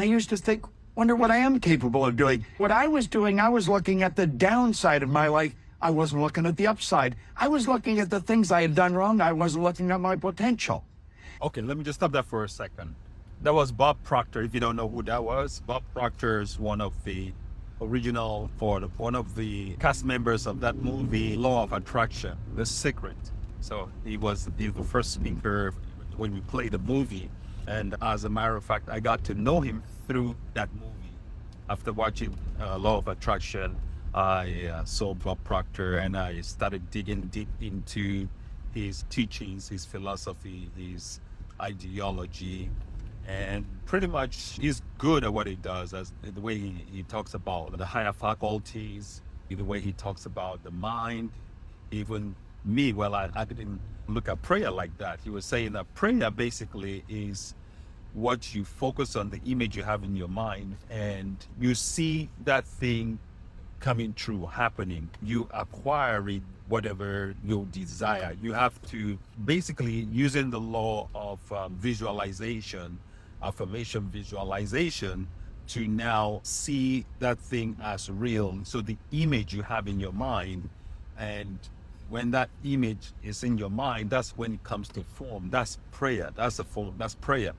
I used to think, wonder what I am capable of doing. What I was doing, I was looking at the downside of my life. I wasn't looking at the upside. I was looking at the things I had done wrong. I wasn't looking at my potential. Okay, let me just stop that for a second. That was Bob Proctor. If you don't know who that was, Bob Proctor is one of the original, or one of the cast members of that movie, Law of Attraction, The Secret. So he was the first speaker when we played the movie. And as a matter of fact, I got to know him through that movie. After watching Law of Attraction, I saw Bob Proctor and I started digging deep into his teachings, his philosophy, his ideology, and pretty much he's good at what he does, as the way he talks about the higher faculties, the way he talks about the mind. Even me, well, I didn't look at prayer like that. He was saying that prayer basically is what you focus on, the image you have in your mind, and you see that thing coming true, happening. You acquire it, whatever you desire. You have to basically, using the law of visualization, affirmation visualization, to now see that thing as real. So the image you have in your mind, and when that image is in your mind, that's when it comes to form. That's prayer. That's a form. That's prayer.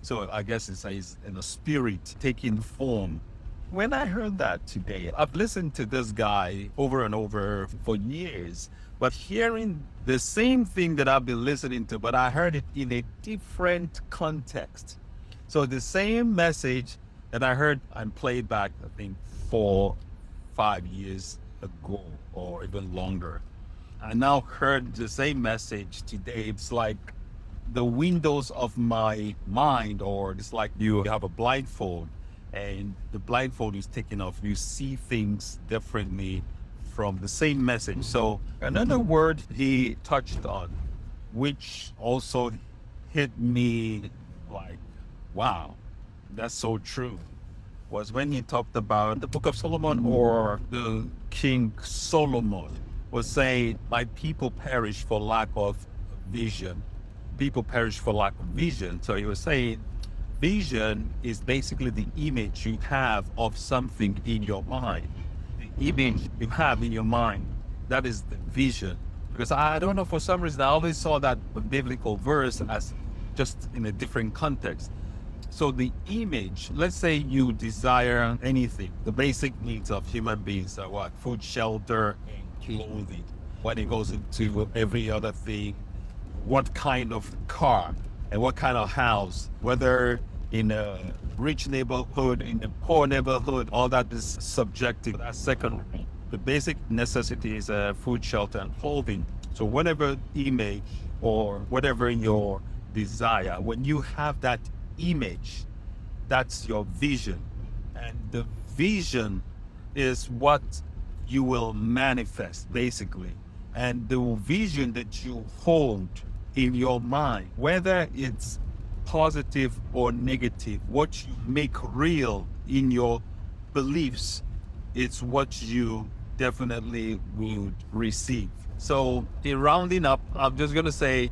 So I guess it's in the spirit taking form. When I heard that today, I've listened to this guy over and over for years, but hearing the same thing that I've been listening to, but I heard it in a different context. So the same message that I heard and played back, I think 4-5 years ago, or even longer, I now heard the same message today. It's like the windows of my mind, or it's like you have a blindfold and the blindfold is taken off. You see things differently from the same message. So another word he touched on, which also hit me like, wow, that's so true, was when he talked about the Book of Solomon, or the King Solomon was saying, my people perish for lack of vision. People perish for lack of vision. So he was saying, vision is basically the image you have of something in your mind. The image you have in your mind, that is the vision. Because I don't know, for some reason, I always saw that biblical verse as just in a different context. So the image, let's say you desire anything, the basic needs of human beings are what? Food, shelter, and clothing. When it goes into every other thing, what kind of car and what kind of house, whether in a rich neighborhood, in a poor neighborhood, all that is subjective. That's secondary. The basic necessity is food, shelter, and clothing. So whatever image or whatever your desire, when you have that image, that's your vision. And the vision is what you will manifest, basically. And the vision that you hold in your mind, whether it's positive or negative, what you make real in your beliefs, it's what you definitely would receive. So in rounding up, I'm just going to say,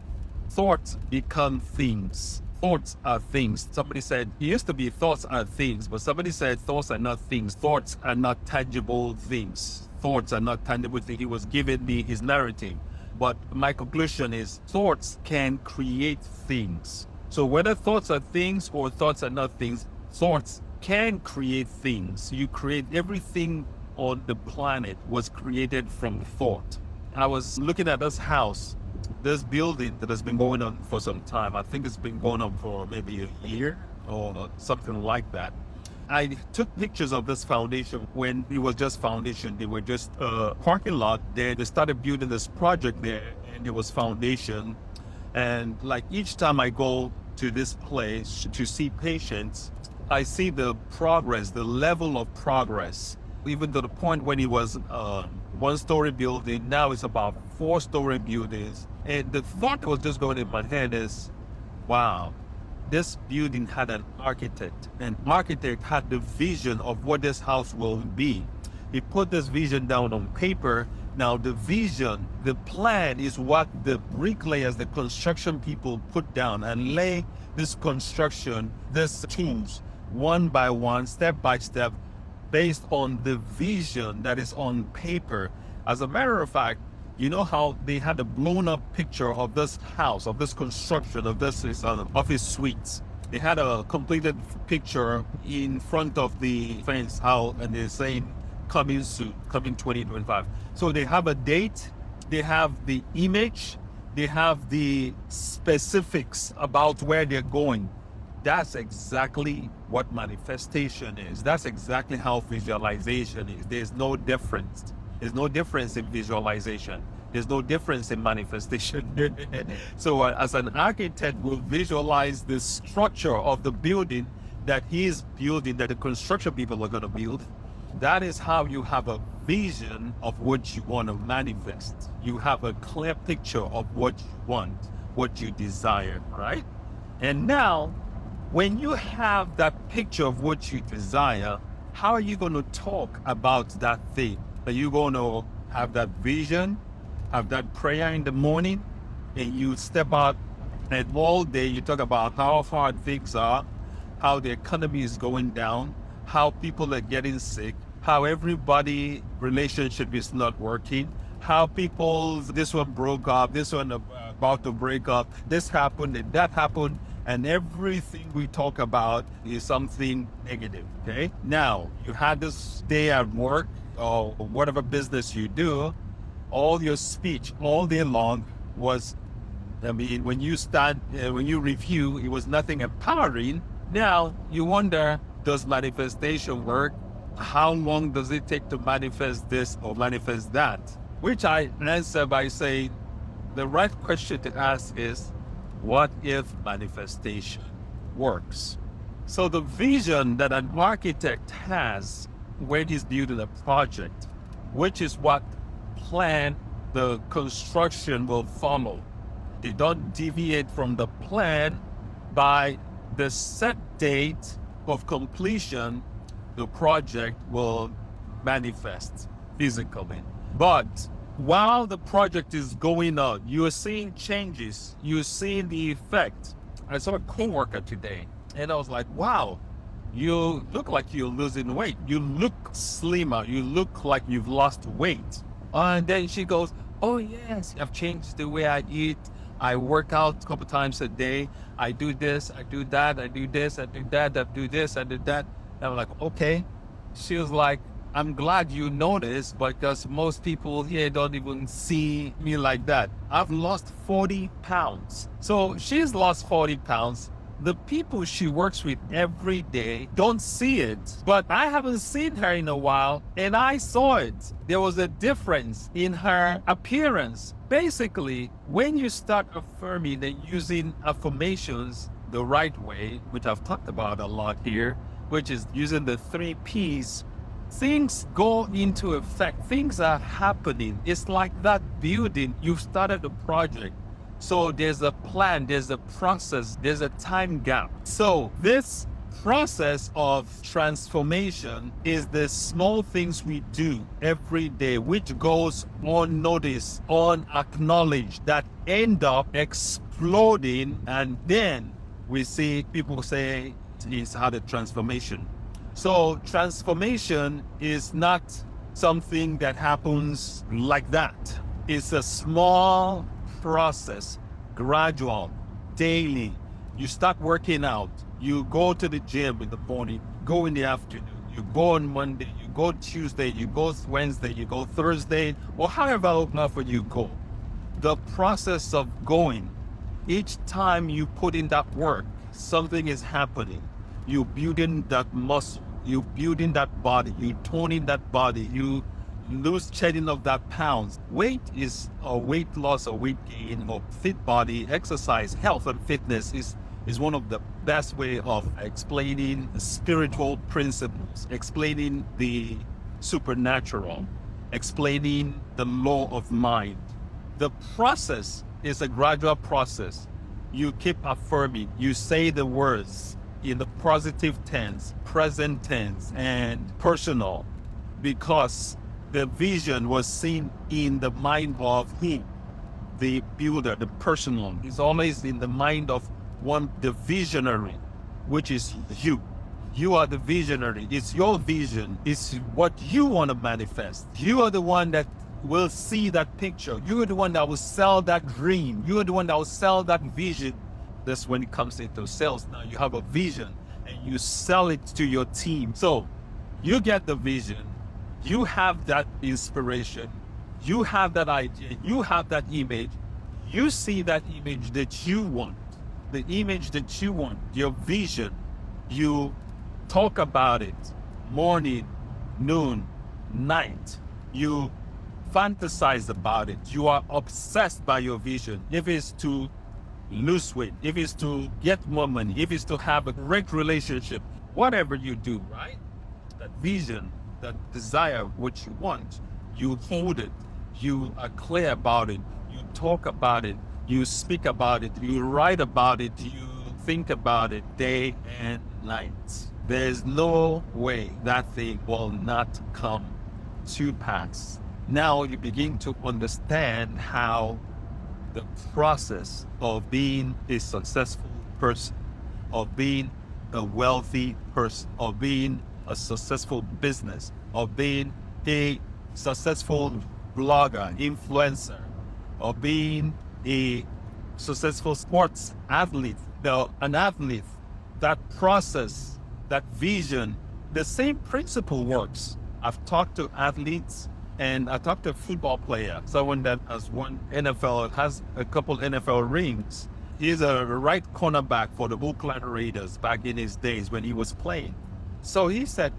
thoughts become things. Thoughts are things. Somebody said, it used to be thoughts are things, but somebody said thoughts are not things. Thoughts are not tangible things. Thoughts are not tangible things. He was giving me his narrative. But my conclusion is thoughts can create things. So whether thoughts are things or thoughts are not things, thoughts can create things. You create everything on the planet was created from thought. I was looking at this house, this building that has been going on for some time. I think it's been going on for maybe a year or something like that. I took pictures of this foundation when it was just foundation. They were just a parking lot there. They started building this project there, and it was foundation. And like each time I go to this place to see patients, I see the progress, the level of progress, even to the point when it was one-story building, now it's about 4-story buildings. And the thought that was just going in my head is, wow, this building had an architect. An architect had the vision of what this house will be. He put this vision down on paper. Now the vision, the plan is what the bricklayers, the construction people put down and lay this construction, these tools one by one, step by step, based on the vision that is on paper. As a matter of fact, you know how they had a blown up picture of this house, of this construction, of this office suites. They had a completed picture in front of the fence, and they're saying coming soon, coming 2025. So they have a date, they have the image, they have the specifics about where they're going. That's exactly what manifestation is. That's exactly how visualization is. There's no difference. There's no difference in visualization. There's no difference in manifestation. So as an architect will visualize the structure of the building that he's building, that the construction people are going to build. That is how you have a vision of what you want to manifest. You have a clear picture of what you want, what you desire, right? And now, when you have that picture of what you desire, how are you going to talk about that thing? Are you going to have that vision, have that prayer in the morning, and you step out and all day you talk about how hard things are, how the economy is going down, how people are getting sick, how everybody relationship is not working, how this one broke up, this one about to break up, this happened and that happened, and everything we talk about is something negative, okay? Now, you had this day at work or whatever business you do, all your speech all day long was, when you review, it was nothing empowering. Now, you wonder, does manifestation work? How long does it take to manifest this or manifest that? Which I answer by saying, the right question to ask is, what if manifestation works? So the vision that an architect has when he's building a project, which is what plan the construction will follow. They don't deviate from the plan. By the set date of completion, the project will manifest physically. But while the project is going on, you're seeing changes, you're seeing the effect. I saw a coworker today, and I was like, wow, you look like you're losing weight. You look slimmer. You look like you've lost weight. And then she goes, oh yes, I've changed the way I eat. I work out a couple times a day. I do this, I do that, I do this, I do that, I do this, I do that. And I'm like, okay. She was like, I'm glad you noticed, because most people here don't even see me like that. I've lost 40 pounds. So she's lost 40 pounds. The people she works with every day don't see it, but I haven't seen her in a while, and I saw it. There was a difference in her appearance. Basically, when you start affirming and using affirmations the right way, which I've talked about a lot here, which is using the 3 Ps, things go into effect. Things are happening. It's like that building. You've started a project. So there's a plan, there's a process, there's a time gap. So this process of transformation is the small things we do every day, which goes unnoticed, unacknowledged, that end up exploding. And then we see people say it's had a transformation. So transformation is not something that happens like that. It's a small process, gradual, daily. You start working out. You go to the gym in the morning, go in the afternoon, you go on Monday, you go Tuesday, you go Wednesday, you go Thursday, or however often you go. The process of going, each time you put in that work, something is happening. You're building that muscle, you're building that body, you're toning that body, you lose shedding of that pounds. Weight is or weight loss or weight gain or fit body, exercise, health and fitness is one of the best way of explaining spiritual principles, explaining the supernatural, explaining the law of mind. The process is a gradual process. You keep affirming, you say the words in the positive tense, present tense, and personal, because the vision was seen in the mind of him, the builder, the personal. It's always in the mind of the visionary, which is you. You are the visionary. It's your vision. It's what you want to manifest. You are the one that will see that picture. You are the one that will sell that dream. You are the one that will sell that vision. That's when it comes into sales. Now you have a vision and you sell it to your team. So you get the vision. You have that inspiration. You have that idea. You have that image. You see that image that you want. The image that you want, your vision. You talk about it morning, noon, night. You fantasize about it. You are obsessed by your vision. If it's to lose weight, if it's to get more money, if it's to have a great relationship, whatever you do, right? That vision, that desire, what you want, you hold it. You are clear about it. You talk about it. You speak about it. You write about it. You think about it day and night. There's no way that thing will not come to pass. Now you begin to understand how the process of being a successful person, of being a wealthy person, of being a successful business, of being a successful blogger, influencer, of being a successful sports athlete, an athlete, that process, that vision, the same principle works. I've talked to athletes and I talked to a football player, someone that has won NFL, has a couple NFL rings. He's a right cornerback for the Oakland Raiders back in his days when he was playing. So he said,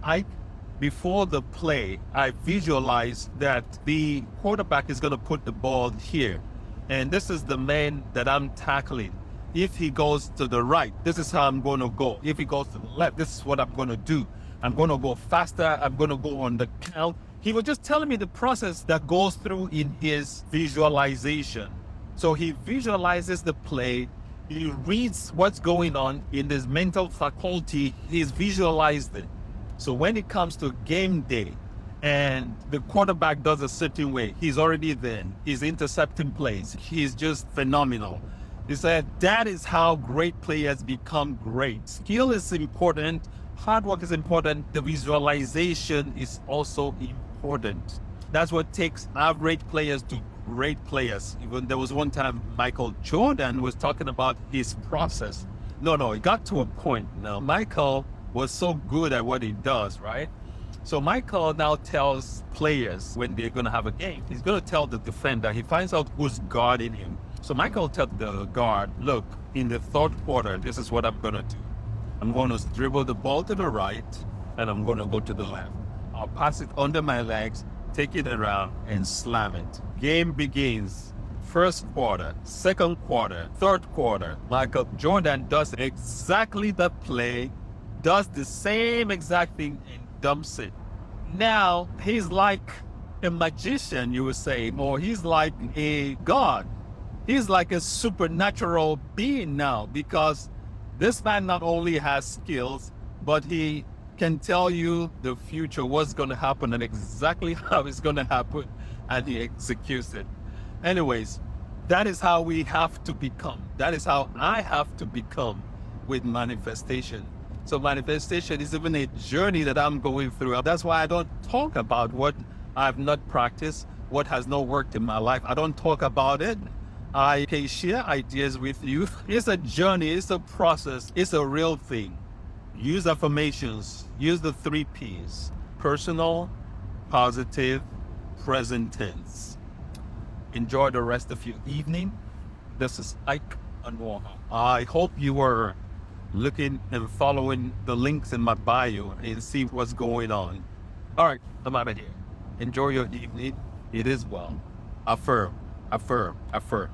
before the play, I visualize that the quarterback is going to put the ball here. And this is the man that I'm tackling. If he goes to the right, this is how I'm going to go. If he goes to the left, this is what I'm going to do. I'm going to go faster. I'm going to go on the count. He was just telling me the process that goes through in his visualization. So he visualizes the play. He reads what's going on in his mental faculty. He's visualized it. So when it comes to game day and the quarterback does a certain way, he's already there. He's intercepting plays. He's just phenomenal. He said that is how great players become great. Skill is important. Hard work is important. The visualization is also important. That's what takes average players to great players. Even there was one time Michael Jordan was talking about his process. No, it got to a point now. Michael was so good at what he does, right? So Michael now tells players when they're going to have a game, he's going to tell the defender, he finds out who's guarding him. So Michael tells the guard, look, in the third quarter, this is what I'm going to do. I'm going to dribble the ball to the right and I'm going to go to the left. I'll pass it under my legs, take it around and slam it. Game begins. First quarter, second quarter, third quarter. Michael Jordan does exactly the play, does the same exact thing and dumps it. Now he's like a magician, you would say, or he's like a god. He's like a supernatural being now because this man not only has skills, but he can tell you the future, what's going to happen and exactly how it's going to happen, and he executes it. Anyways, that is how we have to become. That is how I have to become with manifestation. So manifestation is even a journey that I'm going through. That's why I don't talk about what I've not practiced, what has not worked in my life. I don't talk about it. I can share ideas with you. It's a journey, it's a process, it's a real thing. Use affirmations, use the 3 P's: personal, positive, present tense. Enjoy the rest of your evening. This is Ike Onwuoha. I hope you were looking and following the links in my bio and see what's going on. All right, I'm out of here. Enjoy your evening. It is well. Affirm, affirm, affirm.